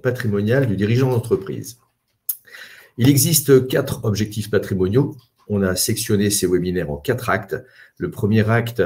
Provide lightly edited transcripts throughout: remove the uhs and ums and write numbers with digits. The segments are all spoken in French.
patrimoniale du dirigeant d'entreprise. Il existe 4 objectifs patrimoniaux. On a sectionné ces webinaires en 4 actes. Le premier acte,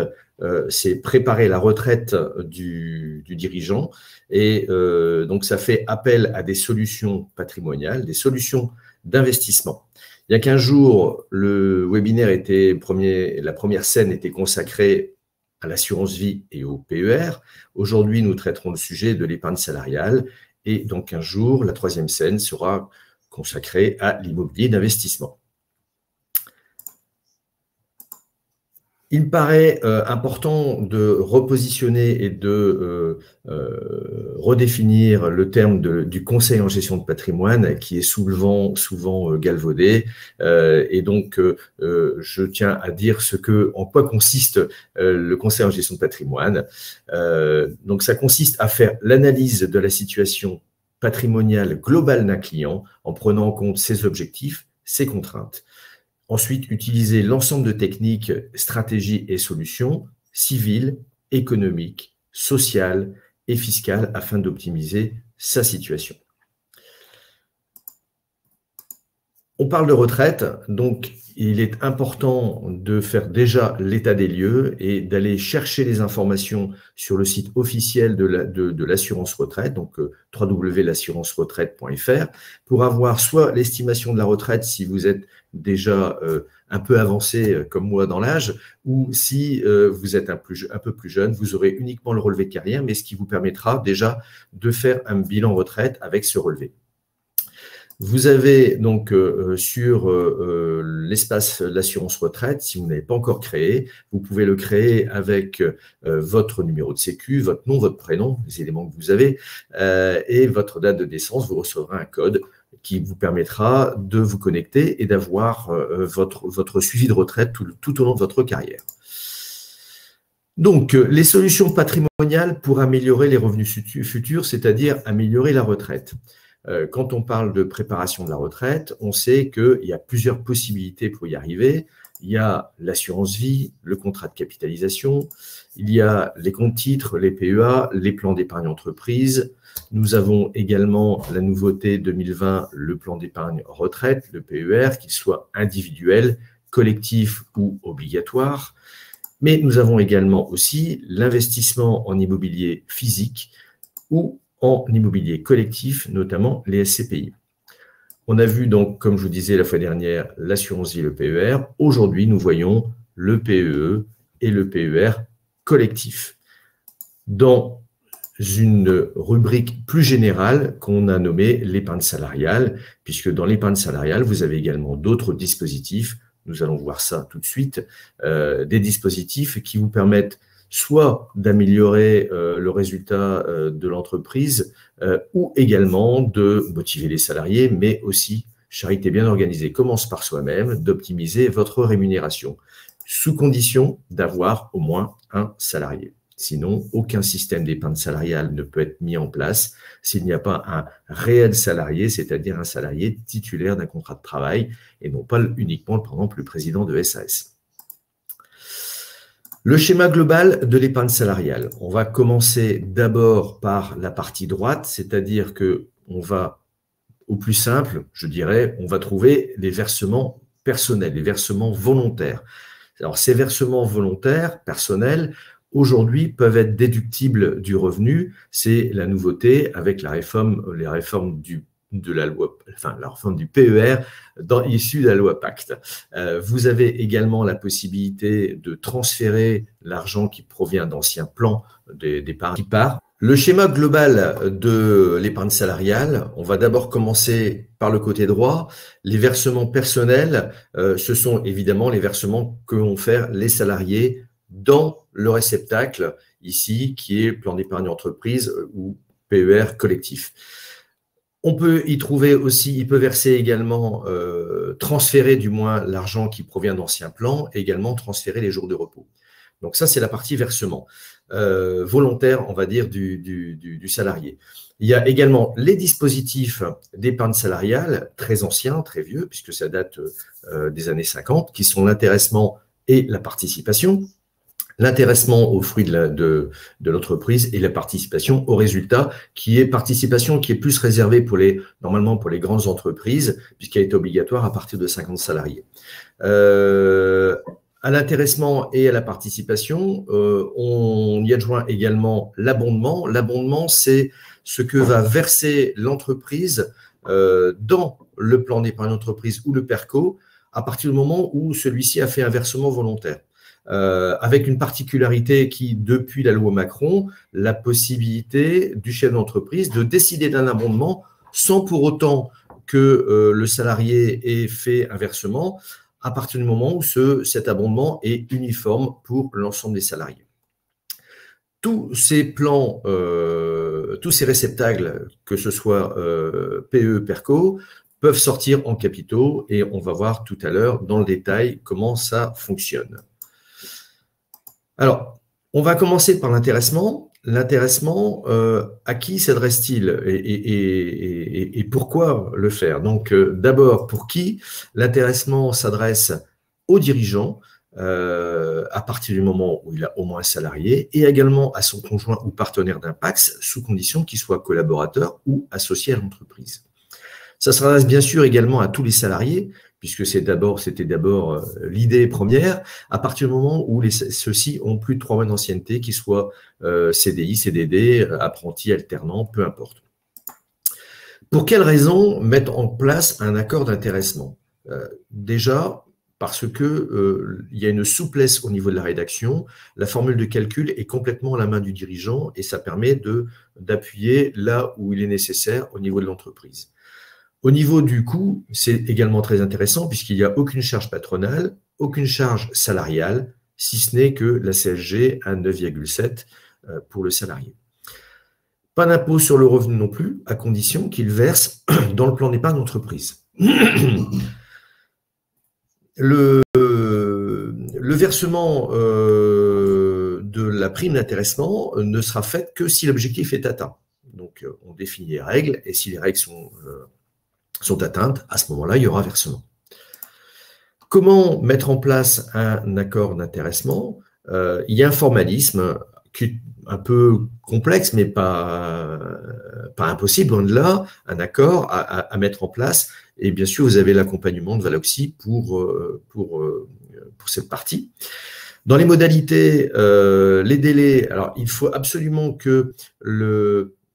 c'est préparer la retraite du dirigeant. Et donc, ça fait appel à des solutions patrimoniales, des solutions d'investissement. Il y a 15 jours, le webinaire la première scène était consacrée à l'assurance vie et au PER. Aujourd'hui, nous traiterons le sujet de l'épargne salariale. Et dans 15 jours, la troisième scène sera consacrée à l'immobilier d'investissement. Il me paraît important de repositionner et de redéfinir le terme du conseil en gestion de patrimoine qui est souvent galvaudé. Et donc, je tiens à dire en quoi consiste le conseil en gestion de patrimoine. Donc, ça consiste à faire l'analyse de la situation patrimoniale globale d'un client en prenant en compte ses objectifs, ses contraintes. Ensuite, utiliser l'ensemble de techniques, stratégies et solutions civiles, économiques, sociales et fiscales afin d'optimiser sa situation. On parle de retraite, donc il est important de faire déjà l'état des lieux et d'aller chercher les informations sur le site officiel de l'assurance retraite, donc www.l'assurance-retraite.fr, pour avoir soit l'estimation de la retraite si vous êtes déjà un peu avancé comme moi dans l'âge, ou si vous êtes un peu plus jeune, vous aurez uniquement le relevé de carrière, mais ce qui vous permettra déjà de faire un bilan retraite avec ce relevé. Vous avez donc sur l'espace l'assurance retraite, si vous n'avez pas encore créé, vous pouvez le créer avec votre numéro de sécu, votre nom, votre prénom, les éléments que vous avez, et votre date de naissance. Vous recevrez un code qui vous permettra de vous connecter et d'avoir votre suivi de retraite tout au long de votre carrière. Donc, les solutions patrimoniales pour améliorer les revenus futurs, c'est-à-dire améliorer la retraite. Quand on parle de préparation de la retraite, on sait qu'il y a plusieurs possibilités pour y arriver. Il y a l'assurance vie, le contrat de capitalisation, il y a les comptes titres, les PEA, les plans d'épargne entreprise. Nous avons également la nouveauté 2020, le plan d'épargne retraite, le PER, qu'il soit individuel, collectif ou obligatoire. Mais nous avons également aussi l'investissement en immobilier physique ou en immobilier collectif, notamment les SCPI. On a vu donc, comme je vous disais la fois dernière, l'assurance vie, le PER. Aujourd'hui, nous voyons le PEE et le PER collectif. Dans une rubrique plus générale qu'on a nommée l'épargne salariale, puisque dans l'épargne salariale, vous avez également d'autres dispositifs, nous allons voir ça tout de suite, des dispositifs qui vous permettent soit d'améliorer le résultat de l'entreprise ou également de motiver les salariés, mais aussi, charité bien organisée commence par soi-même, d'optimiser votre rémunération, sous condition d'avoir au moins un salarié. Sinon, aucun système d'épargne salariale ne peut être mis en place s'il n'y a pas un réel salarié, c'est-à-dire un salarié titulaire d'un contrat de travail et non pas uniquement, par exemple, le président de SAS. Le schéma global de l'épargne salariale. On va commencer d'abord par la partie droite, c'est-à-dire qu'on va, au plus simple, je dirais, on va trouver les versements personnels, les versements volontaires. Alors, ces versements volontaires, personnels, aujourd'hui peuvent être déductibles du revenu. C'est la nouveauté avec la réforme de la loi, enfin la réforme du PER issue de la loi Pacte. Vous avez également la possibilité de transférer l'argent qui provient d'anciens plans d'épargne qui part. Le schéma global de l'épargne salariale, on va d'abord commencer par le côté droit. Les versements personnels, ce sont évidemment les versements que vont faire les salariés dans le réceptacle, ici, qui est le plan d'épargne entreprise ou PER collectif. On peut y trouver aussi, il peut verser également, transférer du moins l'argent qui provient d'anciens plans, et également transférer les jours de repos. Donc ça, c'est la partie versement volontaire, on va dire, du salarié. Il y a également les dispositifs d'épargne salariale, très anciens, très vieux, puisque ça date des années 50, qui sont l'intéressement et la participation. l'intéressement aux fruits de l'entreprise et la participation au résultat, participation qui est plus réservée normalement pour les grandes entreprises, puisqu'elle est obligatoire à partir de 50 salariés. À l'intéressement et à la participation, on y adjoint également l'abondement. L'abondement, c'est ce que va verser l'entreprise dans le plan d'épargne d'entreprise ou le PERCO à partir du moment où celui-ci a fait un versement volontaire. Avec une particularité qui, depuis la loi Macron, la possibilité du chef d'entreprise de décider d'un abondement sans pour autant que le salarié ait fait un versement, à partir du moment où cet abondement est uniforme pour l'ensemble des salariés. Tous ces plans, tous ces réceptacles, que ce soit PE, PERCO, peuvent sortir en capitaux et on va voir tout à l'heure dans le détail comment ça fonctionne. Alors, on va commencer par l'intéressement. L'intéressement, à qui s'adresse-t-il et pourquoi le faire? Donc, d'abord, pour qui? L'intéressement s'adresse aux dirigeants à partir du moment où il a au moins un salarié et également à son conjoint ou partenaire d'Impax sous condition qu'il soit collaborateur ou associé à l'entreprise. Ça s'adresse bien sûr également à tous les salariés, puisque c'était d'abord l'idée première, à partir du moment où ceux-ci ont plus de 3 mois d'ancienneté, qu'ils soient CDI, CDD, apprentis, alternants, peu importe. Pour quelles raisons mettre en place un accord d'intéressement? Déjà, parce que il y a une souplesse au niveau de la rédaction, la formule de calcul est complètement à la main du dirigeant et ça permet d'appuyer là où il est nécessaire au niveau de l'entreprise. Au niveau du coût, c'est également très intéressant puisqu'il n'y a aucune charge patronale, aucune charge salariale, si ce n'est que la CSG à 9,7 pour le salarié. Pas d'impôt sur le revenu non plus, à condition qu'il verse dans le plan d'épargne d'entreprise. Le versement de la prime d'intéressement ne sera fait que si l'objectif est atteint. Donc, on définit les règles et si les règles sont atteintes, à ce moment-là, il y aura versement. Comment mettre en place un accord d'intéressement? Il y a un formalisme qui est un peu complexe, mais pas impossible, loin de là, un accord à mettre en place. Et bien sûr, vous avez l'accompagnement de Valoxy pour cette partie. Dans les modalités, les délais, alors il faut absolument que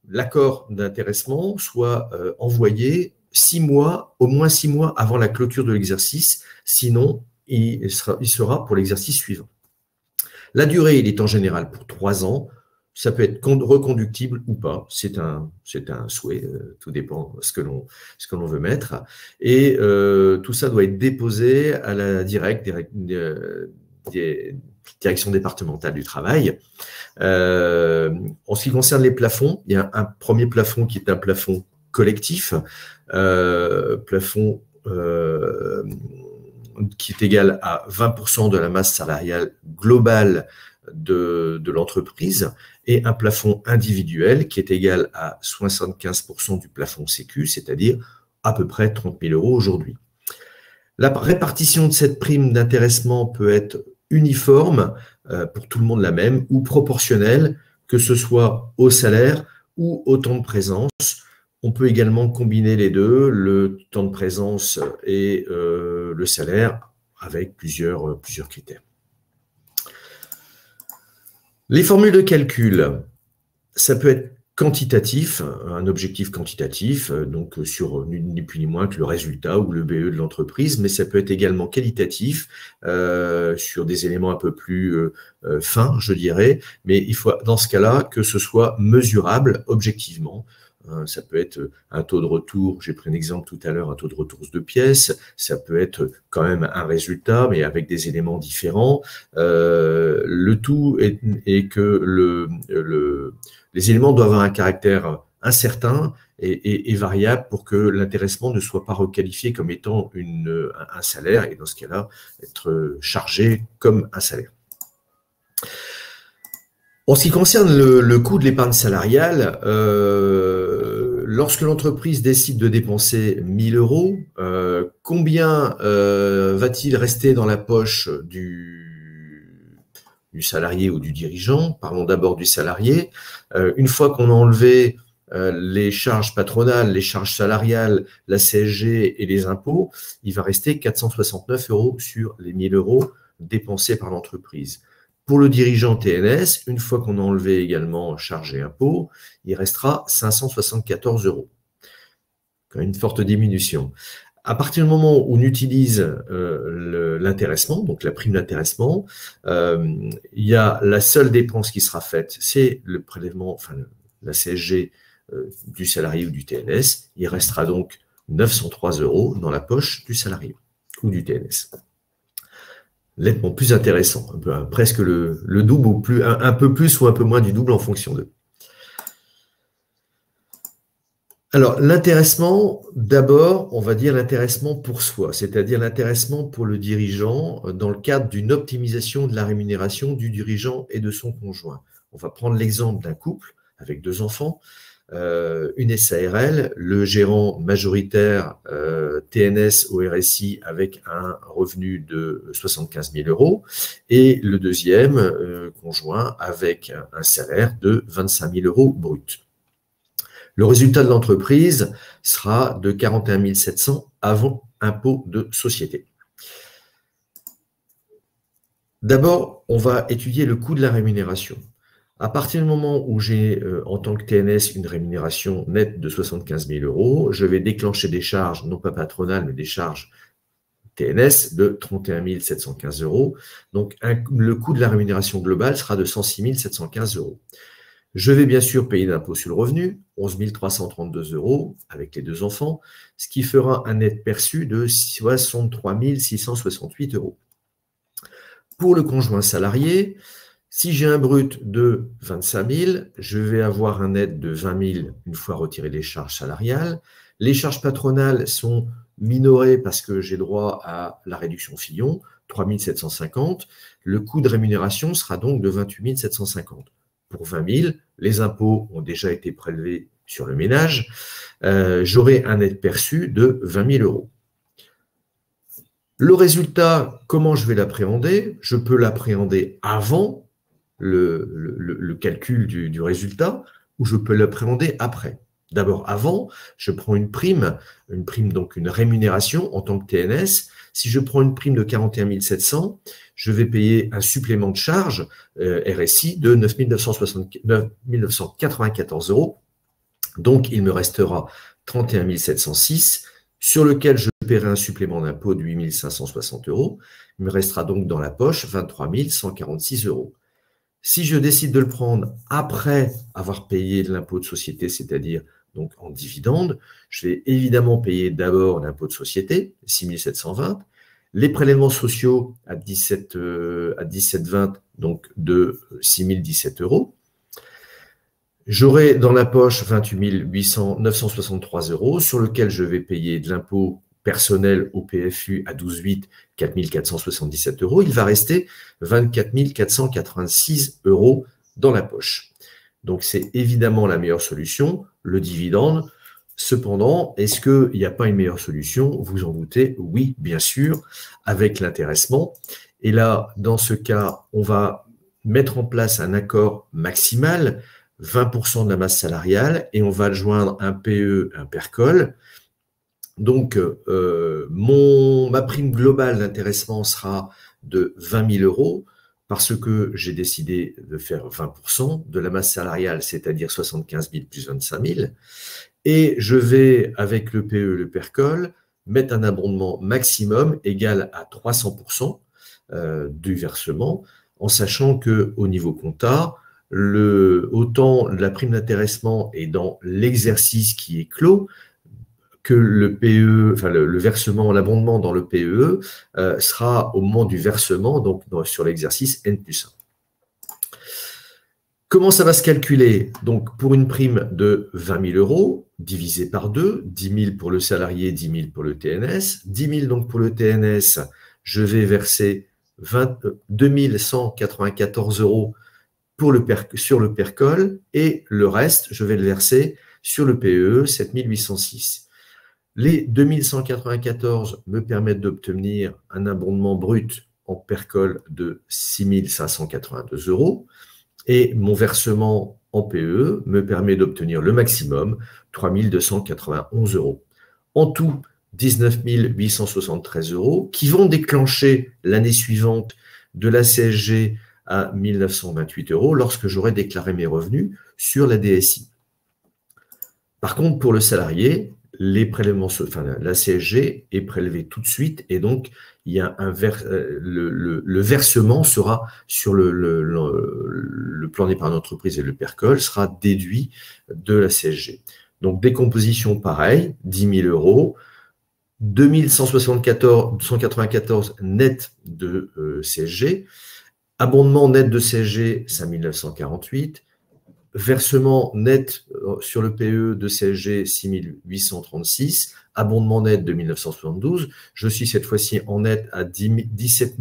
l'accord d'intéressement soit envoyé 6 mois, au moins 6 mois avant la clôture de l'exercice, sinon il sera pour l'exercice suivant. La durée, il est en général pour 3 ans, ça peut être reconductible ou pas, c'est un souhait, tout dépend de ce que l'on veut mettre. Et tout ça doit être déposé à la direction départementale du travail. En ce qui concerne les plafonds, il y a un premier plafond qui est un plafond collectif, plafond qui est égal à 20% de la masse salariale globale de l'entreprise et un plafond individuel qui est égal à 75% du plafond Sécu, c'est-à-dire à peu près 30 000 € aujourd'hui. La répartition de cette prime d'intéressement peut être uniforme, pour tout le monde la même, ou proportionnelle, que ce soit au salaire ou au temps de présence. On peut également combiner les deux, le temps de présence et le salaire, avec plusieurs critères. Les formules de calcul, ça peut être quantitatif, un objectif quantitatif, donc sur ni plus ni moins que le résultat ou le BE de l'entreprise, mais ça peut être également qualitatif, sur des éléments un peu plus fins, je dirais, mais il faut dans ce cas-là que ce soit mesurable objectivement. Ça peut être un taux de retour, j'ai pris un exemple tout à l'heure, un taux de retour de pièces, ça peut être quand même un résultat, mais avec des éléments différents. Le tout est que les éléments doivent avoir un caractère incertain et variable pour que l'intéressement ne soit pas requalifié comme étant un salaire, et dans ce cas-là, être chargé comme un salaire. En ce qui concerne le coût de l'épargne salariale, lorsque l'entreprise décide de dépenser 1 000 €, combien va-t-il rester dans la poche du du salarié ou du dirigeant. Parlons d'abord du salarié. Une fois qu'on a enlevé les charges patronales, les charges salariales, la CSG et les impôts, il va rester 469 € sur les 1 000 € dépensés par l'entreprise. Pour le dirigeant TNS, une fois qu'on a enlevé également charges et impôts, il restera 574 €. Quand même une forte diminution. À partir du moment où on utilise l'intéressement, donc la prime d'intéressement, il y a la seule dépense qui sera faite, c'est le prélèvement, enfin la CSG du salarié ou du TNS. Il restera donc 903 € dans la poche du salarié ou du TNS. Nettement plus intéressant, presque le double ou plus, un peu plus ou un peu moins du double en fonction d'eux. Alors, l'intéressement, d'abord, on va dire l'intéressement pour soi, c'est-à-dire l'intéressement pour le dirigeant dans le cadre d'une optimisation de la rémunération du dirigeant et de son conjoint. On va prendre l'exemple d'un couple avec 2 enfants, une SARL, le gérant majoritaire TNS au RSI avec un revenu de 75 000 € et le deuxième conjoint avec un salaire de 25 000 € brut. Le résultat de l'entreprise sera de 41 700 avant impôt de société. D'abord, on va étudier le coût de la rémunération. À partir du moment où j'ai, en tant que TNS, une rémunération nette de 75 000 €, je vais déclencher des charges, non pas patronales, mais des charges TNS de 31 715 €. Donc, le coût de la rémunération globale sera de 106 715 €. Je vais bien sûr payer d'impôt sur le revenu, 11 332 € avec les 2 enfants, ce qui fera un net perçu de 63 668 €. Pour le conjoint salarié, si j'ai un brut de 25 000, je vais avoir un net de 20 000 une fois retiré les charges salariales. Les charges patronales sont minorées parce que j'ai droit à la réduction Fillon, 3 750. Le coût de rémunération sera donc de 28 750. Pour 20 000, les impôts ont déjà été prélevés sur le ménage. J'aurai un net perçu de 20 000 €. Le résultat, comment je vais l'appréhender? Je peux l'appréhender avant le calcul du résultat ou je peux l'appréhender après. D'abord, avant, je prends une prime, donc une rémunération en tant que TNS. Si je prends une prime de 41 700, je vais payer un supplément de charge RSI de 9 994 €. Donc, il me restera 31 706, sur lequel je paierai un supplément d'impôt de 8 560 €. Il me restera donc dans la poche 23 146 €. Si je décide de le prendre après avoir payé de l'impôt de société, c'est-à-dire donc en dividende, je vais évidemment payer d'abord l'impôt de société, 6 720, les prélèvements sociaux à 17,20, donc de 6 017 €. J'aurai dans la poche 28 963 € sur lequel je vais payer de l'impôt personnel au PFU à 12,8, 4 477 €. Il va rester 24 486 € dans la poche. Donc, c'est évidemment la meilleure solution, le dividende. Cependant, est-ce qu'il n'y a pas une meilleure solution? Vous en doutez, oui, bien sûr, avec l'intéressement. Et là, dans ce cas, on va mettre en place un accord maximal, 20% de la masse salariale, et on va joindre un PE, un PERCOL. Donc, ma prime globale d'intéressement sera de 20 000 € parce que j'ai décidé de faire 20% de la masse salariale, c'est-à-dire 75 000 plus 25 000. Et je vais, avec le PE, le PERCOL, mettre un abondement maximum égal à 300% du versement, en sachant qu'au niveau compta, autant la prime d'intéressement est dans l'exercice qui est clos, que le PE, enfin le versement, l'abondement dans le PE sera au moment du versement, donc sur l'exercice N+1. Comment ça va se calculer? Donc, pour une prime de 20 000 € divisé par 2, 10 000 pour le salarié, 10 000 pour le TNS. 10 000 donc pour le TNS, je vais verser 2 194 € sur le PERCOL et le reste, je vais le verser sur le PE, 7 806. Les 2 194 me permettent d'obtenir un abondement brut en percol de 6 582 €. Et mon versement en PE me permet d'obtenir le maximum, 3 291 €. En tout, 19 873 € qui vont déclencher l'année suivante de la CSG à 1 928 € lorsque j'aurai déclaré mes revenus sur la DSI. Par contre, pour le salarié, la CSG est prélevée tout de suite et donc il y a le versement sera sur le plan d'épargne d'entreprise et le PERCOL sera déduit de la CSG. Donc décomposition pareil, 10 000 €, 2 194 net de CSG, abondement net de CSG 5 948, versement net sur le PE de CSG 6 836, abondement net de 1972. Je suis cette fois-ci en net à 17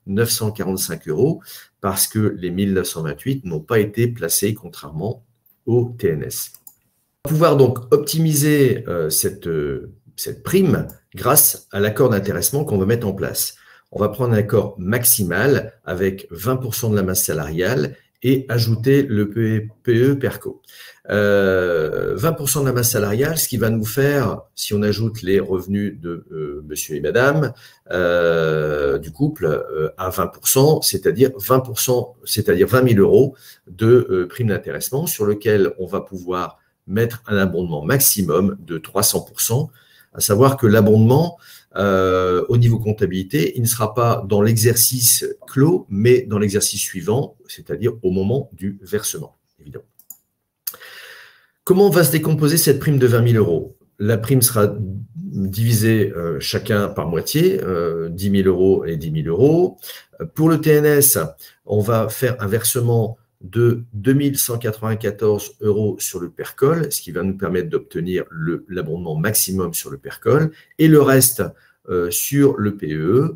945 € parce que les 1928 n'ont pas été placés contrairement au TNS. On va pouvoir donc optimiser cette prime grâce à l'accord d'intéressement qu'on va mettre en place. On va prendre un accord maximal avec 20% de la masse salariale et ajouter le PE PERCO. 20% de la masse salariale, ce qui va nous faire, si on ajoute les revenus de monsieur et madame du couple à 20%, c'est-à-dire 20%, c'est-à-dire 20 000 € de prime d'intéressement sur lequel on va pouvoir mettre un abondement maximum de 300%, à savoir que l'abondement, au niveau comptabilité, il ne sera pas dans l'exercice clos, mais dans l'exercice suivant, c'est-à-dire au moment du versement, évidemment. Comment va se décomposer cette prime de 20 000 €? La prime sera divisée chacun par moitié, 10 000 € et 10 000 €. Pour le TNS, on va faire un versement de 2 194 € sur le PERCOL, ce qui va nous permettre d'obtenir l'abondement maximum sur le PERCOL, et le reste sur le PE,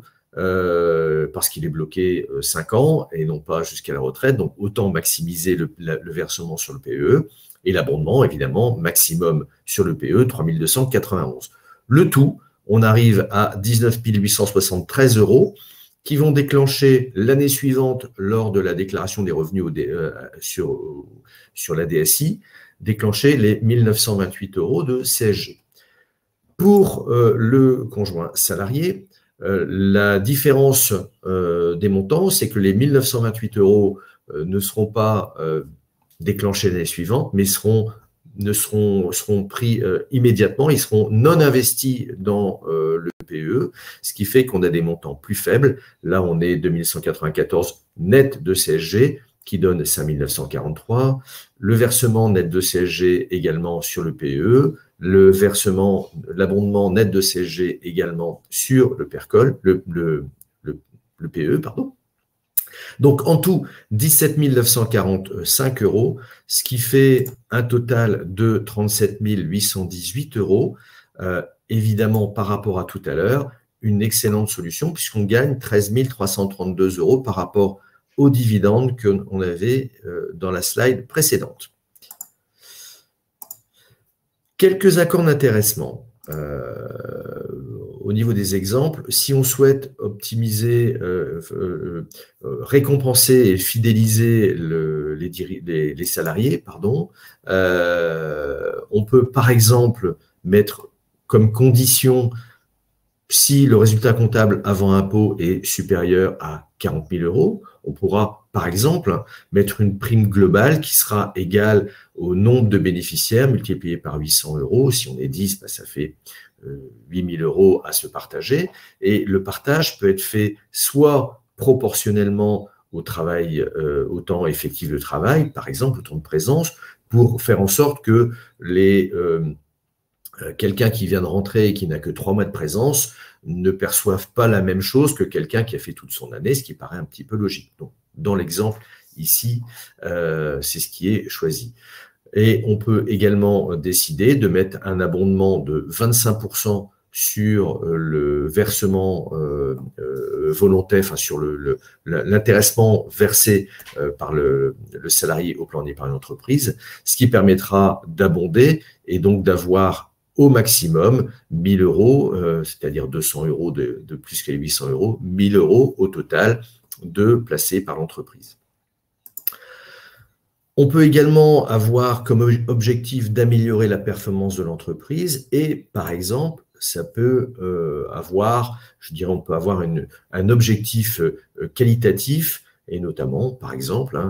parce qu'il est bloqué 5 ans et non pas jusqu'à la retraite, donc autant maximiser le versement sur le PE, et l'abondement, évidemment, maximum sur le PE, 3 291. Le tout, on arrive à 19 873 € qui vont déclencher l'année suivante, lors de la déclaration des revenus sur la DSI, déclencher les 1 928 € de CSG. Pour le conjoint salarié, la différence des montants, c'est que les 1 928 € ne seront pas déclenchés l'année suivante, mais seront pris immédiatement, ils seront non investis dans le PE, ce qui fait qu'on a des montants plus faibles. Là, on est 2194 net de CSG, qui donne 5 943. Le versement net de CSG également sur le PE, l'abondement net de CSG également sur le PERCOL, le PE, pardon. Donc, en tout, 17 945 €, ce qui fait un total de 37 818 €. Évidemment, par rapport à tout à l'heure, une excellente solution puisqu'on gagne 13 332 € par rapport aux dividendes qu'on avait dans la slide précédente. Quelques accords d'intéressement. Au niveau des exemples, si on souhaite optimiser, récompenser et fidéliser les salariés, on peut par exemple mettre comme condition, si le résultat comptable avant impôt est supérieur à 40 000 €, on pourra par exemple mettre une prime globale qui sera égale au nombre de bénéficiaires multiplié par 800 €. Si on est 10, ça fait 8 000 € à se partager. Et le partage peut être fait soit proportionnellement au temps effectif de travail, par exemple au temps de présence, pour faire en sorte que quelqu'un qui vient de rentrer et qui n'a que 3 mois de présence ne perçoive pas la même chose que quelqu'un qui a fait toute son année, ce qui paraît un petit peu logique. Donc, dans l'exemple ici, c'est ce qui est choisi. Et on peut également décider de mettre un abondement de 25% sur le versement volontaire, enfin sur l'intéressement versé par le salarié au plan d'épargne d'entreprise, ce qui permettra d'abonder et donc d'avoir au maximum 1 000 €, c'est-à-dire 200 € de plus que les 800 €, 1 000 € au total de placés par l'entreprise. On peut également avoir comme objectif d'améliorer la performance de l'entreprise et, par exemple, ça peut avoir, je dirais, on peut avoir un objectif qualitatif et notamment, par exemple,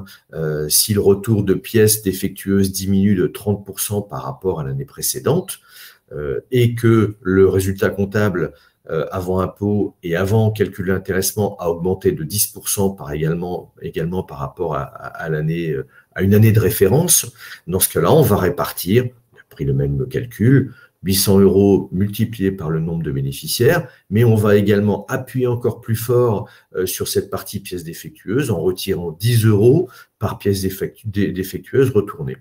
si le retour de pièces défectueuses diminue de 30% par rapport à l'année précédente et que le résultat comptable avant impôt et avant calcul d'intéressement a augmenté de 10% également par rapport à une année de référence. Dans ce cas-là, on va répartir, on a pris le même calcul, 800 € multiplié par le nombre de bénéficiaires, mais on va également appuyer encore plus fort sur cette partie pièces défectueuses en retirant 10 € par pièce défectueuse retournée.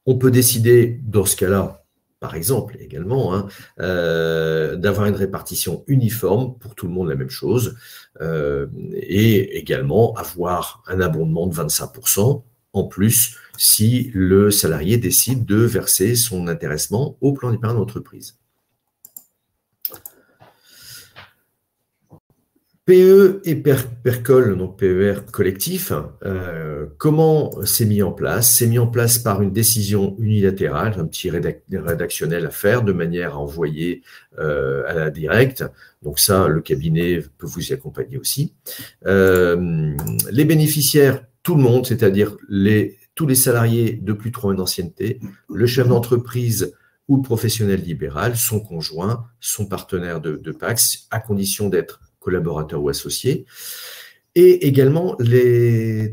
On peut décider, dans ce cas-là, par exemple, également, d'avoir une répartition uniforme pour tout le monde, la même chose, et également avoir un abondement de 25% en plus si le salarié décide de verser son intéressement au plan d'épargne d'entreprise. PE et PERCOL, donc PER collectif, comment c'est mis en place? C'est mis en place par une décision unilatérale, un petit rédactionnel à faire de manière à envoyer à la directe. Donc ça, le cabinet peut vous y accompagner aussi. Les bénéficiaires, tout le monde, c'est-à-dire tous les salariés de plus de 3 ans d'ancienneté, le chef d'entreprise ou le professionnel libéral, son conjoint, son partenaire de PACS, à condition d'être collaborateurs ou associés, et également,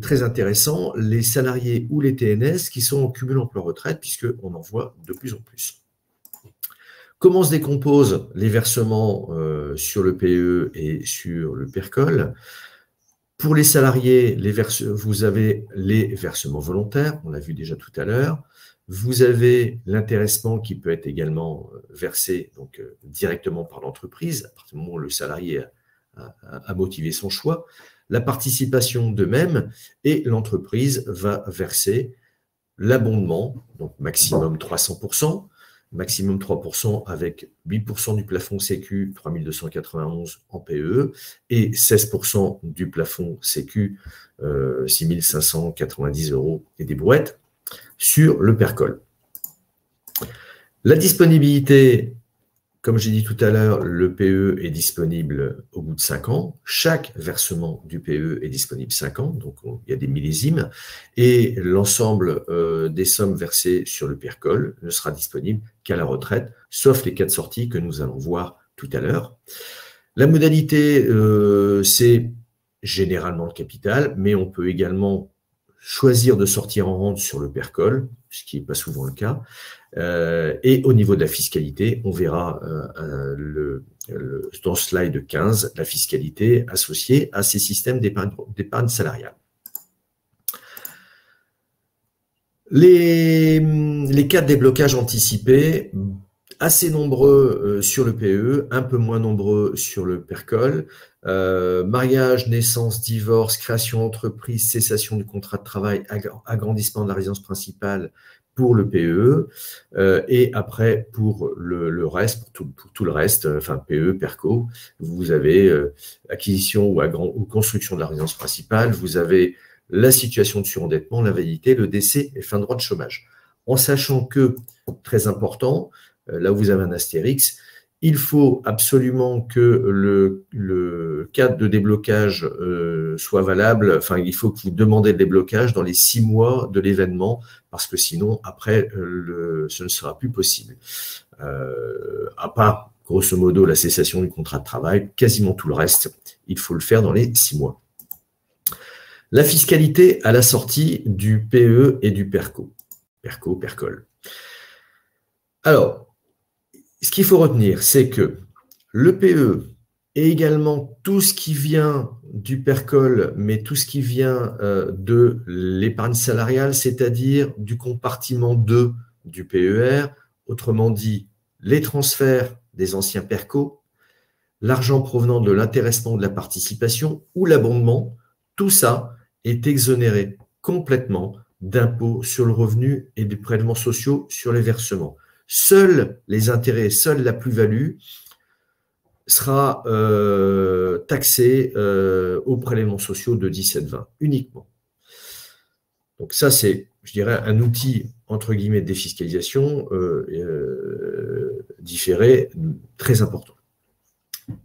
très intéressant, les salariés ou les TNS qui sont en cumul emploi-retraite, puisqu'on en voit de plus en plus. Comment se décomposent les versements sur le PE et sur le PERCOL? Pour les salariés, vous avez les versements volontaires, on l'a vu déjà tout à l'heure. Vous avez l'intéressement qui peut être également versé donc, directement par l'entreprise, à partir du moment où le salarié a motivé son choix, la participation de même, et l'entreprise va verser l'abondement, donc maximum 300%, maximum 3% avec 8% du plafond Sécu, 3 291 en PE, et 16% du plafond Sécu, 6 590 € et des brouettes, sur le PERCOL. La disponibilité, comme j'ai dit tout à l'heure, le PE est disponible au bout de 5 ans. Chaque versement du PE est disponible 5 ans, donc il y a des millésimes. Et l'ensemble des sommes versées sur le PERCOL ne sera disponible qu'à la retraite, sauf les cas de sortie que nous allons voir tout à l'heure. La modalité, c'est généralement le capital, mais on peut également choisir de sortir en rente sur le PERCOL, ce qui n'est pas souvent le cas. Et au niveau de la fiscalité, on verra dans slide 15 la fiscalité associée à ces systèmes d'épargne salariale. Les cas de déblocage anticipé, assez nombreux sur le PE, un peu moins nombreux sur le PERCOL. Mariage, naissance, divorce, création d'entreprise, cessation du contrat de travail, agrandissement de la résidence principale pour le PE, et après pour le reste, pour tout le reste, enfin PE, PERCO, vous avez acquisition ou construction de la résidence principale, vous avez la situation de surendettement, l'invalidité, le décès et fin de droit de chômage. En sachant que, très important, là où vous avez un astérix, il faut absolument que le cadre de déblocage soit valable, enfin il faut que vous demandez le déblocage dans les 6 mois de l'événement, parce que sinon, après, ce ne sera plus possible. À part, grosso modo, la cessation du contrat de travail, quasiment tout le reste, il faut le faire dans les 6 mois. La fiscalité à la sortie du PE et du PERCO. PERCO, PERCOL. Alors, ce qu'il faut retenir, c'est que le PE et également tout ce qui vient du PERCOL, mais tout ce qui vient de l'épargne salariale, c'est-à-dire du compartiment 2 du PER, autrement dit, les transferts des anciens PERCO, l'argent provenant de l'intéressement de la participation ou l'abondement, tout ça est exonéré complètement d'impôts sur le revenu et des prélèvements sociaux sur les versements. seuls les intérêts, seule la plus-value sera taxée aux prélèvements sociaux de 17,20 uniquement. Donc ça, c'est, je dirais, un outil, entre guillemets, de défiscalisation différé très important.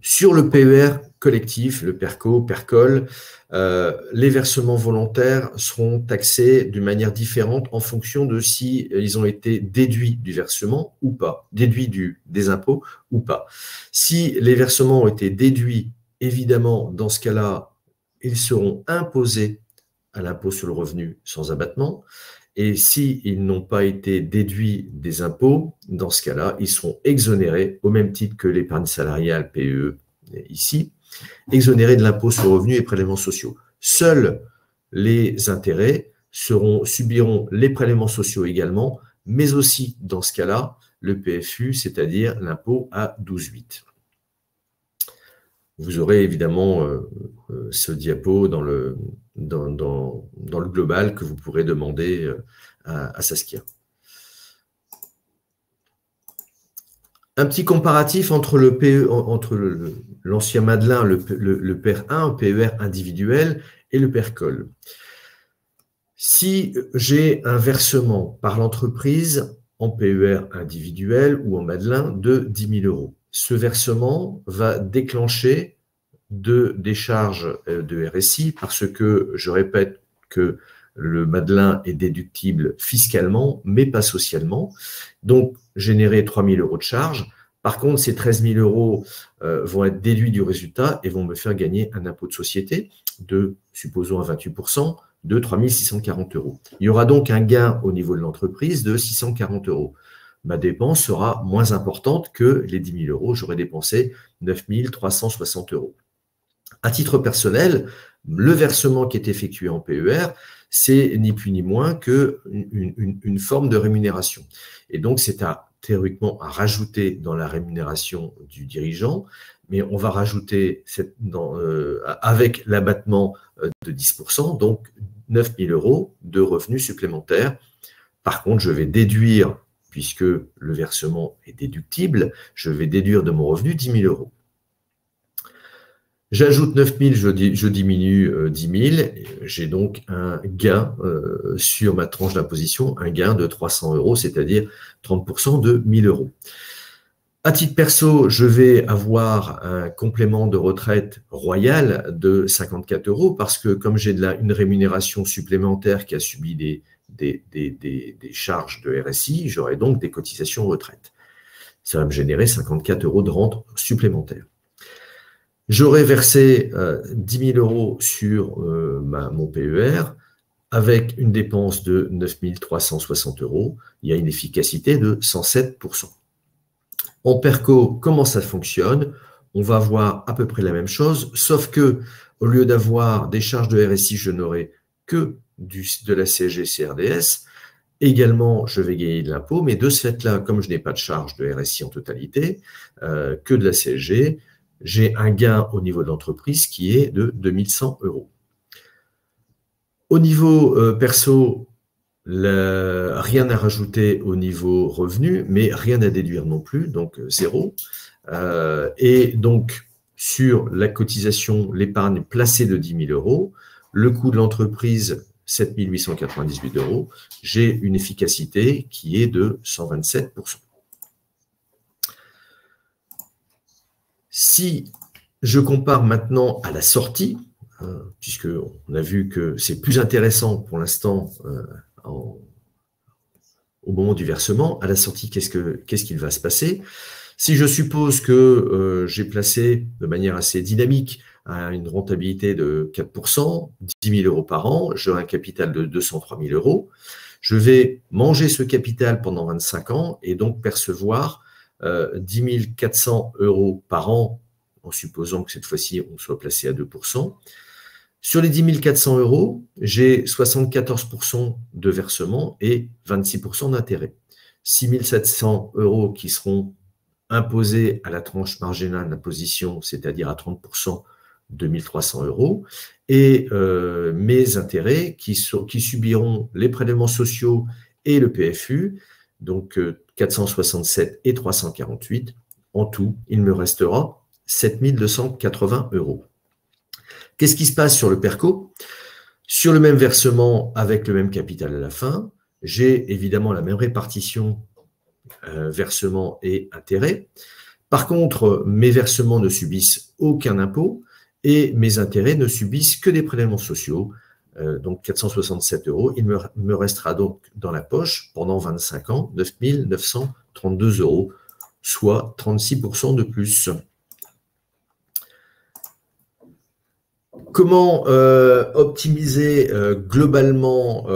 Sur le PER collectif, le PERCO, PERCOL, les versements volontaires seront taxés d'une manière différente en fonction de si ils ont été déduits du versement ou pas, déduits des impôts ou pas. Si les versements ont été déduits, évidemment, dans ce cas-là, ils seront imposés à l'impôt sur le revenu sans abattement. Et s'ils n'ont pas été déduits des impôts, dans ce cas-là, ils seront exonérés, au même titre que l'épargne salariale PEE ici, exonérés de l'impôt sur le revenu et prélèvements sociaux. Seuls les intérêts subiront les prélèvements sociaux également, mais aussi, dans ce cas-là, le PFU, c'est-à-dire l'impôt à 12,8. Vous aurez évidemment ce diapo dans le global que vous pourrez demander à Saskia. Un petit comparatif entre l'ancien Madelin, le PER1, PER individuel et le PERCOL. Si j'ai un versement par l'entreprise en PER individuel ou en Madelin de 10 000 €, ce versement va déclencher des charges de RSI parce que, je répète, que le Madelin est déductible fiscalement, mais pas socialement. Donc, générer 3 000 € de charges. Par contre, ces 13 000 € vont être déduits du résultat et vont me faire gagner un impôt de société de, supposons, à 28%, de 3 640 €. Il y aura donc un gain au niveau de l'entreprise de 640 €. Ma dépense sera moins importante que les 10 000 €. J'aurai dépensé 9 360 €. À titre personnel, le versement qui est effectué en PER, c'est ni plus ni moins qu'une forme de rémunération. Et donc, c'est théoriquement à rajouter dans la rémunération du dirigeant, mais on va rajouter avec l'abattement de 10%, donc 9 000 € de revenus supplémentaires. Par contre, je vais déduire, puisque le versement est déductible, je vais déduire de mon revenu 10 000 €. J'ajoute 9 000, je diminue 10 000, j'ai donc un gain sur ma tranche d'imposition, un gain de 300 €, c'est-à-dire 30% de 1 000 €. À titre perso, je vais avoir un complément de retraite royal de 54 € parce que comme j'ai une rémunération supplémentaire qui a subi des charges de RSI, j'aurai donc des cotisations retraite. Ça va me générer 54 € de rente supplémentaire. J'aurais versé 10 000 € sur mon PER avec une dépense de 9 360 €. Il y a une efficacité de 107%. En PERCO, comment ça fonctionne? On va voir à peu près la même chose, sauf que au lieu d'avoir des charges de RSI, je n'aurai que de la CSG-CRDS. Également, je vais gagner de l'impôt, mais de ce fait-là, comme je n'ai pas de charge de RSI en totalité, que de la CSG, j'ai un gain au niveau de l'entreprise qui est de 2 100 €. Au niveau perso, rien à rajouter au niveau revenu, mais rien à déduire non plus, donc 0. Et donc, sur la cotisation, l'épargne placée de 10 000 €, le coût de l'entreprise, 7 898 €, j'ai une efficacité qui est de 127%. Si je compare maintenant à la sortie, puisqu'on a vu que c'est plus intéressant pour l'instant au moment du versement, à la sortie, qu'est-ce qu'il va se passer? Si je suppose que j'ai placé de manière assez dynamique à une rentabilité de 4%, 10 000 € par an, j'ai un capital de 203 000 €, je vais manger ce capital pendant 25 ans et donc percevoir 10 400 € par an, en supposant que cette fois-ci, on soit placé à 2%. Sur les 10 400 €, j'ai 74% de versement et 26% d'intérêt. 6 700 € qui seront imposés à la tranche marginale d'imposition, c'est-à-dire à 30%, 2 300 €, et mes intérêts qui subiront les prélèvements sociaux et le PFU, donc 467 et 348. En tout, il me restera 7 280 €. Qu'est-ce qui se passe sur le PERCO? Sur le même versement avec le même capital à la fin, j'ai évidemment la même répartition versement et intérêt. Par contre, mes versements ne subissent aucun impôt et mes intérêts ne subissent que des prélèvements sociaux. Donc 467 €. Il me restera donc dans la poche pendant 25 ans 9 932 €, soit 36% de plus. Comment optimiser globalement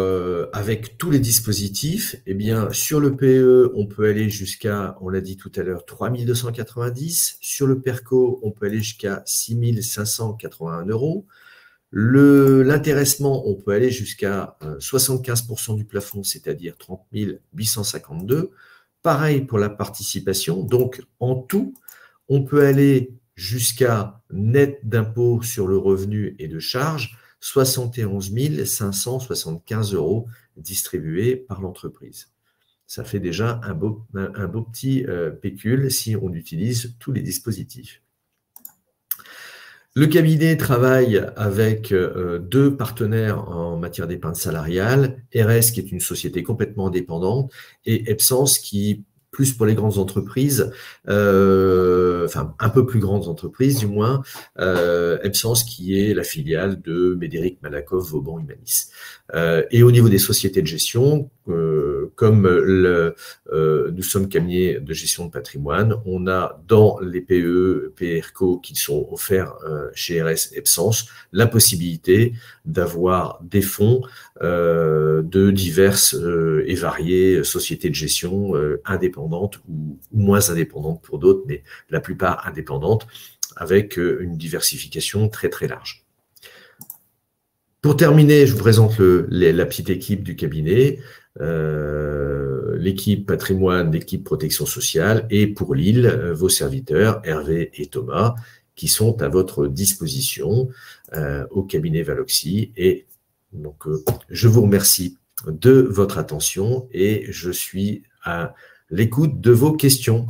avec tous les dispositifs? Eh bien, sur le PE, on peut aller jusqu'à, on l'a dit tout à l'heure, 3 290. Sur le PERCO, on peut aller jusqu'à 6 581 €. L'intéressement, on peut aller jusqu'à 75% du plafond, c'est-à-dire 30 852. Pareil pour la participation. Donc, en tout, on peut aller jusqu'à net d'impôt sur le revenu et de charges, 71 575 € distribués par l'entreprise. Ça fait déjà un beau petit pécule si on utilise tous les dispositifs. Le cabinet travaille avec deux partenaires en matière d'épargne salariale, RS qui est une société complètement indépendante et Epsens qui, plus pour les grandes entreprises, enfin un peu plus grandes entreprises du moins, Epsens qui est la filiale de Médéric Malakoff, Vauban, Humanis. Et au niveau des sociétés de gestion, comme nous sommes cabinet de gestion de patrimoine, on a dans les PE, PRCO qui sont offerts chez RS Epsens la possibilité d'avoir des fonds de diverses et variées sociétés de gestion indépendantes ou moins indépendantes pour d'autres, mais la plupart indépendantes, avec une diversification très très large. Pour terminer, je vous présente la petite équipe du cabinet, l'équipe patrimoine, l'équipe protection sociale, et pour Lille, vos serviteurs, Hervé et Thomas, qui sont à votre disposition au cabinet Valoxy. Et donc, je vous remercie de votre attention et je suis à l'écoute de vos questions.